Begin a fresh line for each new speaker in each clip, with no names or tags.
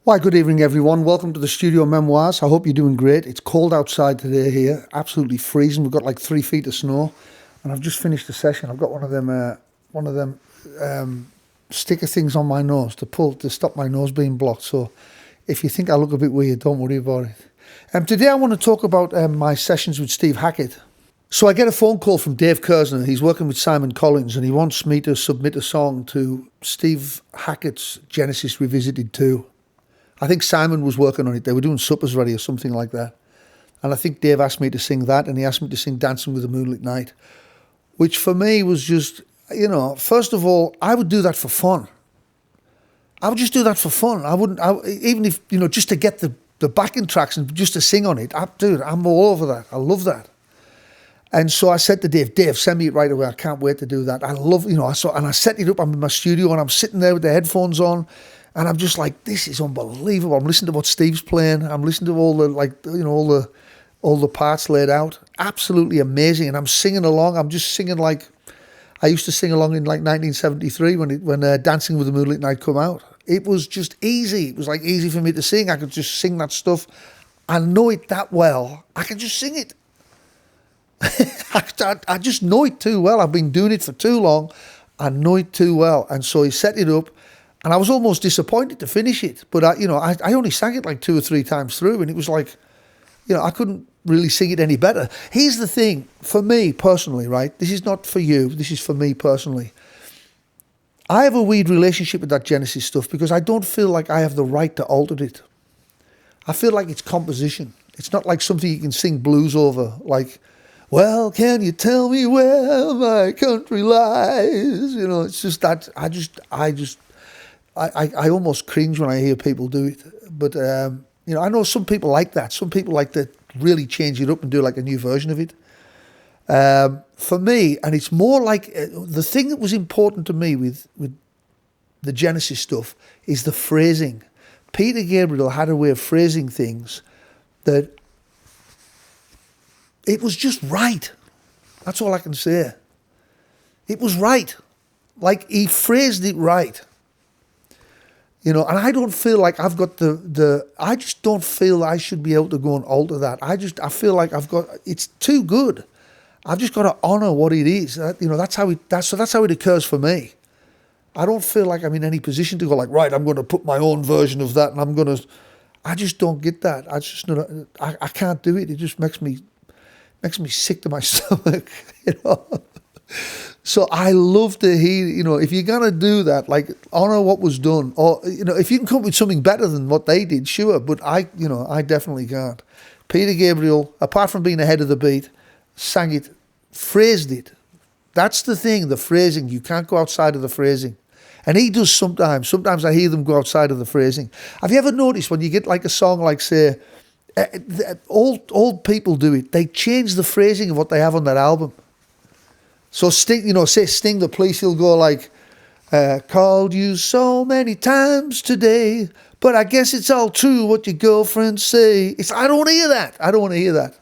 Why, good evening, everyone. Welcome to the Studio Memoirs. I hope you're doing great. It's cold outside today here, absolutely freezing. We've got like 3 feet of snow, and I've just finished the session. I've got one of them sticker things on my nose to stop my nose being blocked. So, if you think I look a bit weird, don't worry about it. Today, I want to talk about my sessions with Steve Hackett. So, I get a phone call from Dave Kersner. He's working with Simon Collins, and he wants me to submit a song to Steve Hackett's Genesis Revisited 2. I think Simon was working on it. They were doing suppers ready or something like that. And I think Dave asked me to sing that, and he asked me to sing Dancing with the Moonlit Night, which for me was just, first of all, I would do that for fun. I would just do that for fun. Even if, just to get the backing tracks and just to sing on it. I'm all over that. I love that. And so I said to Dave, send me it right away. I can't wait to do that. I love, I set it up. I'm in my studio and I'm sitting there with the headphones on. And I'm just like, this is unbelievable. I'm listening to what Steve's playing. I'm listening to all the parts laid out. Absolutely amazing. And I'm singing along. I'm just singing like I used to sing along in like 1973 when Dancing with the Moonlit Night come out. It was just easy. It was like easy for me to sing. I could just sing that stuff. I know it that well. I can just sing it. I just know it too well. I've been doing it for too long. I know it too well. And so he set it up. And I was almost disappointed to finish it, but I only sang it like 2 or 3 times through, and it was like, I couldn't really sing it any better. Here's the thing, for me personally, right? This is not for you. This is for me personally. I have a weird relationship with that Genesis stuff because I don't feel like I have the right to alter it. I feel like it's composition. It's not like something you can sing blues over, like, well, can you tell me where my country lies? It's just that I almost cringe when I hear people do it. But, I know some people like that. Some people like to really change it up and do like a new version of it. For me, and it's more like the thing that was important to me with the Genesis stuff is the phrasing. Peter Gabriel had a way of phrasing things that it was just right. That's all I can say. It was right. Like he phrased it right. And I don't feel like I've got I just don't feel I should be able to go and alter that. I feel like it's too good. I've just got to honor what it is. That's how it occurs for me. I don't feel like I'm in any position to go like, right, I'm going to put my own version of that and I just don't get that. I can't do it. It just makes me sick to my stomach, So I love to hear, if you're going to do that, like honor what was done, or, if you can come up with something better than what they did, sure, but I definitely can't. Peter Gabriel, apart from being ahead of the beat, sang it, phrased it. That's the thing, the phrasing. You can't go outside of the phrasing. And he does sometimes. Sometimes I hear them go outside of the phrasing. Have you ever noticed when you get like a song like, say, old people do it, they change the phrasing of what they have on that album. So Sting, say Sting the Police, he'll go like, called you so many times today, but I guess it's all true what your girlfriends say. I don't want to hear that. I don't want to hear that.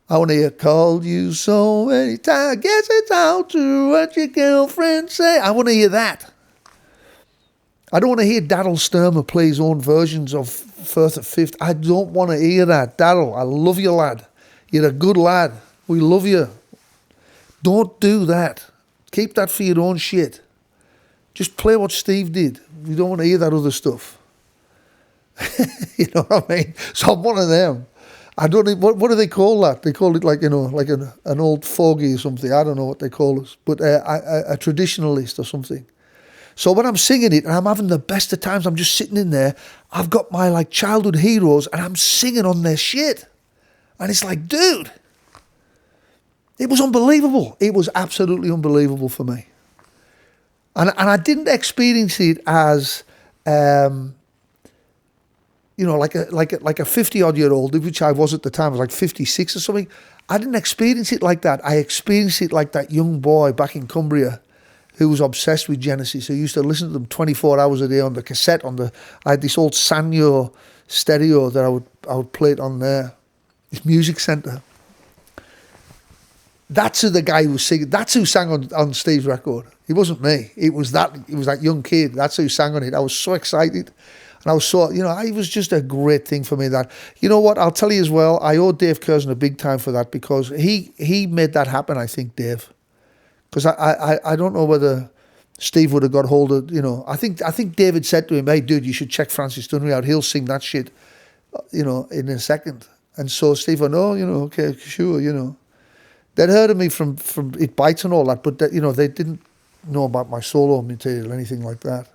I want to hear, called you so many times, I guess it's all true what your girlfriends say. I want to hear that. I don't want to hear Daryl Sturmer play his own versions of Firth of Fifth. I don't want to hear that. Daryl, I love you, lad. You're a good lad. We love you. Don't do that. Keep that for your own shit. Just play what Steve did. You don't want to hear that other stuff. You know what I mean? So I'm one of them. I don't know, what do they call that? They call it like, like an old fogey or something. I don't know what they call us. But a traditionalist or something. So when I'm singing it and I'm having the best of times, I'm just sitting in there. I've got my like childhood heroes and I'm singing on their shit. And it's like, dude. It was unbelievable. It was absolutely unbelievable for me. And I didn't experience it as, like a 50-odd-year-old, which I was at the time. I was like 56 or something. I didn't experience it like that. I experienced it like that young boy back in Cumbria who was obsessed with Genesis, who used to listen to them 24 hours a day on the cassette. I had this old Sanyo stereo that I would play it on there, this music centre. That's who the guy who was singing. That's who sang on Steve's record. It wasn't me. It was that young kid. That's who sang on it. I was so excited. And I was so, it was just a great thing for me that, you know what, I'll tell you as well, I owe Dave Curzon a big time for that, because he made that happen, I think, Dave. Because I don't know whether Steve would have got hold of, I think David said to him, hey, dude, you should check Francis Dunnery out. He'll sing that shit, in a second. And so Steve went, oh, okay, sure, They'd heard of me from It Bites and all that, but, they didn't know about my solo material or anything like that.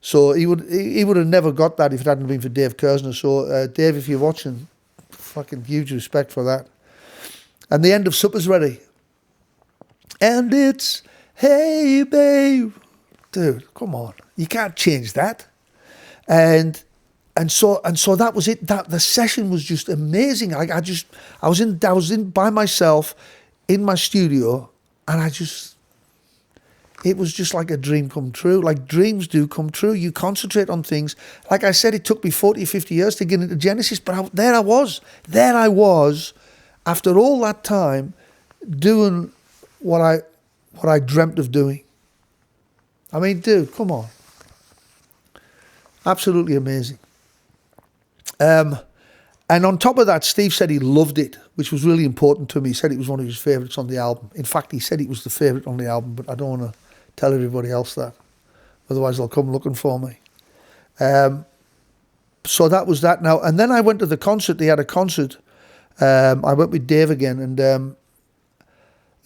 So he would have never got that if it hadn't been for Dave Curzon. So, Dave, if you're watching, fucking huge respect for that. And the end of Supper's Ready. And it's, hey, babe. Dude, come on. You can't change that. And so that was it. That the session was just amazing. I was in by myself in my studio, and it was just like a dream come true. Like dreams do come true. You concentrate on things. Like I said, it took me 40 or 50 years to get into Genesis, but there I was after all that time doing what I dreamt of doing. I mean, dude, come on. Absolutely amazing. And on top of that, Steve said he loved it, which was really important to me. He said it was one of his favourites on the album. In fact, he said it was the favourite on the album, but I don't want to tell everybody else that. Otherwise, they'll come looking for me. So that was that now. And then I went to the concert. They had a concert. I went with Dave again. And,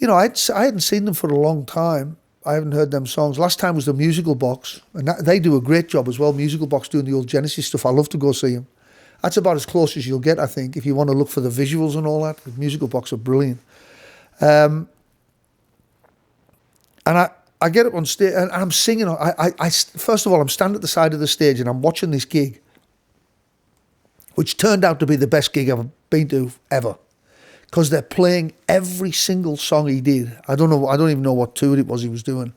I hadn't seen them for a long time. I haven't heard them songs. Last time was the Musical Box. And they do a great job as well, Musical Box, doing the old Genesis stuff. I love to go see them. That's about as close as you'll get, I think, if you want to look for the visuals and all that. The Musical Box are brilliant. And I get up on stage and I'm singing. First of all, I'm standing at the side of the stage and I'm watching this gig, which turned out to be the best gig I've been to ever, because they're playing every single song he did. I don't even know what tour it was he was doing.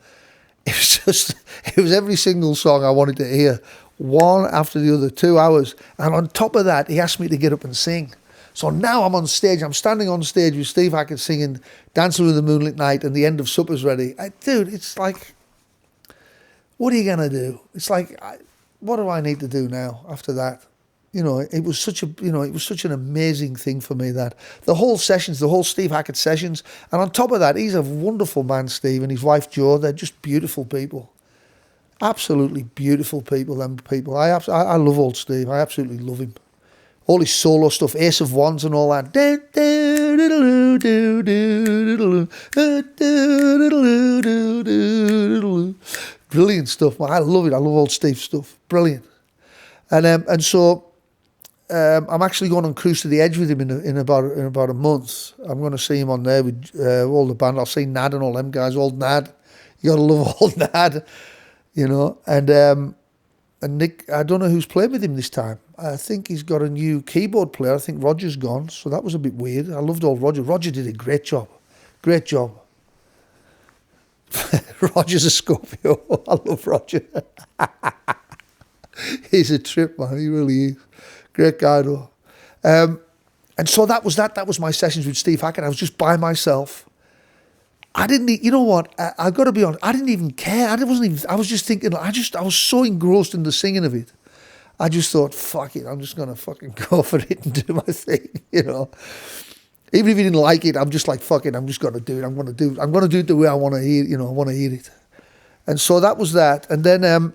It was every single song I wanted to hear, one after the other, 2 hours. And on top of that, he asked me to get up and sing. So now I'm on stage. I'm standing on stage with Steve Hackett singing Dancing with the Moonlit Night and the end of Supper's Ready. Dude, it's like, what are you going to do? It's like, what do I need to do now after that? It was such an amazing thing for me, that the whole Steve Hackett sessions. And on top of that, he's a wonderful man, Steve, and his wife, Jo. They're just beautiful people. Absolutely beautiful people, them people. I love old Steve. I absolutely love him. All his solo stuff, Ace of Wands and all that. Brilliant stuff. I love it. I love old Steve's stuff. Brilliant. And so I'm actually going on Cruise to the Edge with him in about a month. I'm going to see him on there with all the band. I'll see Nad and all them guys. Old Nad. You got to love old Nad, And Nick, I don't know who's playing with him this time. I think he's got a new keyboard player. I think Roger's gone, so that was a bit weird. I loved old Roger. Roger did a great job. Great job. Roger's a Scorpio. I love Roger. He's a trip, man. He really is. Great guy, though. And so that was that. That was my sessions with Steve Hackett. I was just by myself. I didn't, you know what? I've got to be honest. I didn't even care. I was just thinking, I was so engrossed in the singing of it. I just thought, fuck it. I'm just going to fucking go for it and do my thing, Even if you didn't like it, I'm just like, fuck it. I'm just going to do it. I'm going to do it the way I want to hear, I want to hear it. And so that was that. And then,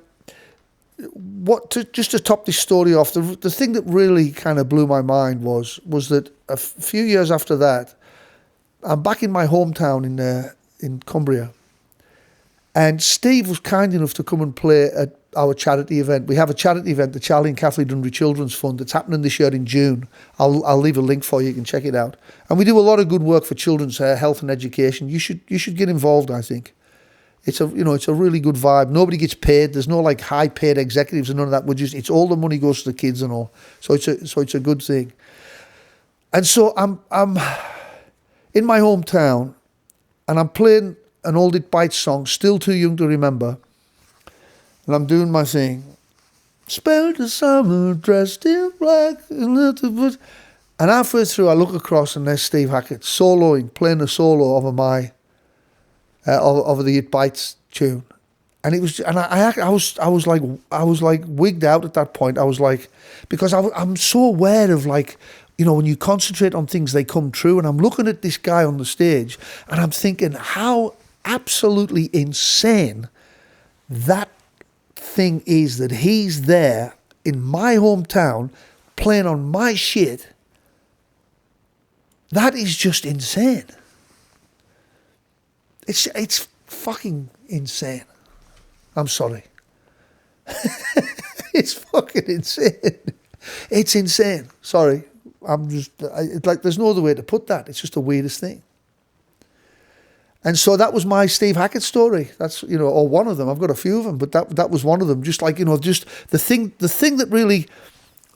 just to top this story off, the thing that really kind of blew my mind was that a few years after that, I'm back in my hometown in Cumbria, and Steve was kind enough to come and play at our charity event. We have a charity event, the Charlie and Kathleen Dunnery Children's Fund. It's happening this year in June. I'll leave a link for you. You can check it out. And we do a lot of good work for children's health and education. You should get involved, I think. It's a really good vibe. Nobody gets paid. There's no like high paid executives and none of that. It's all the money goes to the kids and all. So it's a good thing. And so I'm in my hometown, and I'm playing an old It Bites song, Still Too Young to Remember, and I'm doing my thing. Spent the summer dressed in black, and halfway through I look across and there's Steve Hackett playing a solo over over the It Bites tune, And it was, and I was like wigged out at that point. I was like, because I'm so aware of, like, you know, when you concentrate on things, they come true. And I'm looking at this guy on the stage, and I'm thinking how absolutely insane that thing is, that he's there in my hometown playing on my shit. That is just insane. It's fucking insane. I'm sorry. It's fucking insane. It's insane. Sorry. It's like, there's no other way to put that. It's just the weirdest thing. And so that was my Steve Hackett story. That's, you know, or one of them. I've got a few of them, but that was one of them. Just like, you know, just the thing that really,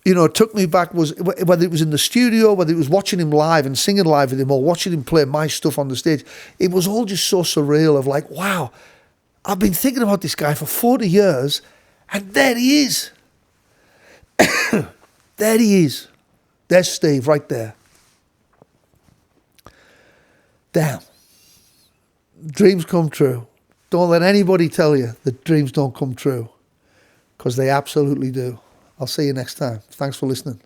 you know, took me back was whether it was in the studio, whether it was watching him live and singing live with him, or watching him play my stuff on the stage. It was all just so surreal of like, wow, I've been thinking about this guy for 40 years, and there he is. There he is. There's Steve right there. Damn. Dreams come true. Don't let anybody tell you that dreams don't come true, because they absolutely do. I'll see you next time. Thanks for listening.